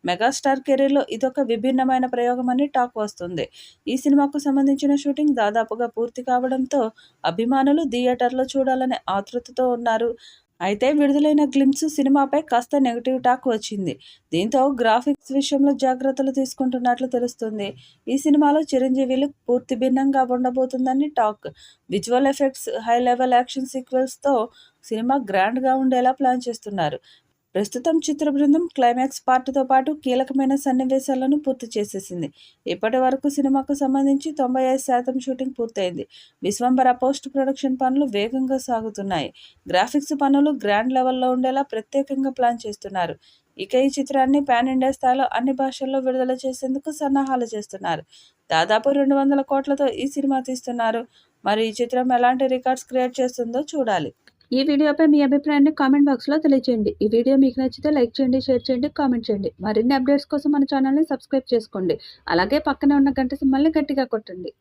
Megastar కెరీర్‌లో ఇదొక విభిన్నమైన ప్రయోగమని టాక్ వస్తుంది. ఈ సినిమాకు సంబంధించిన షూటింగ్ దాదాపుగా పూర్తి కావడంతో అభిమానులు థియేటర్‌లో చూడాలనే ఆతృతతో ఉన్నారు. అయితే విడుదలైన గ్లింప్స్ సినిమాపై కాస్త నెగెటివ్ టాక్ వచ్చింది. దీంతో గ్రాఫిక్స్ విషయంలో జాగ్రత్తలు తీసుకుంటున్నట్లు తెలుస్తుంది. ఈ సినిమాలో చిరంజీవి లుక్ పూర్తి భిన్నంగా ఉండబోతుందని talk. Visual effects, high level action సీక్వెన్స్‌తో సినిమా గ్రాండ్‌గా ఉండేలా ప్లాన్ చేస్తున్నారు. ప్రస్తుతం చిత్ర బృందం క్లైమాక్స్ పార్ట్‌తో పాటు కీలకమైన సన్నివేశాలను పూర్తి చేసేసింది. ఇప్పటి వరకు సినిమాకు సంబంధించి 95% షూటింగ్ పూర్తయింది. విశ్వంబర పోస్ట్ ప్రొడక్షన్ పనులు వేగంగా సాగుతున్నాయి. గ్రాఫిక్స్ పనులు గ్రాండ్ లెవెల్లో ఉండేలా ప్రత్యేకంగా ప్లాన్ చేస్తున్నారు. ఇక ఈ చిత్రాన్ని పాన్ ఇండియా స్థాయిలో అన్ని భాషల్లో విడుదల చేసేందుకు సన్నాహాలు చేస్తున్నారు. దాదాపు 200 కోట్లతో ఈ సినిమా తీస్తున్నారు. మరి ఈ చిత్రం ఎలాంటి రికార్డ్స్ క్రియేట్ చేస్తుందో చూడాలి. ఈ వీడియోపై మీ అభిప్రాయాన్ని కామెంట్ బాక్స్లో తెలియజేయండి. ఈ వీడియో మీకు నచ్చితే లైక్ చేయండి, షేర్ చేయండి, కామెంట్ చేయండి. మరిన్ని అప్డేట్స్ కోసం మన ఛానల్ని సబ్స్క్రైబ్ చేసుకోండి. అలాగే పక్కనే ఉన్న గంట సింబల్ని గట్టిగా కొట్టండి.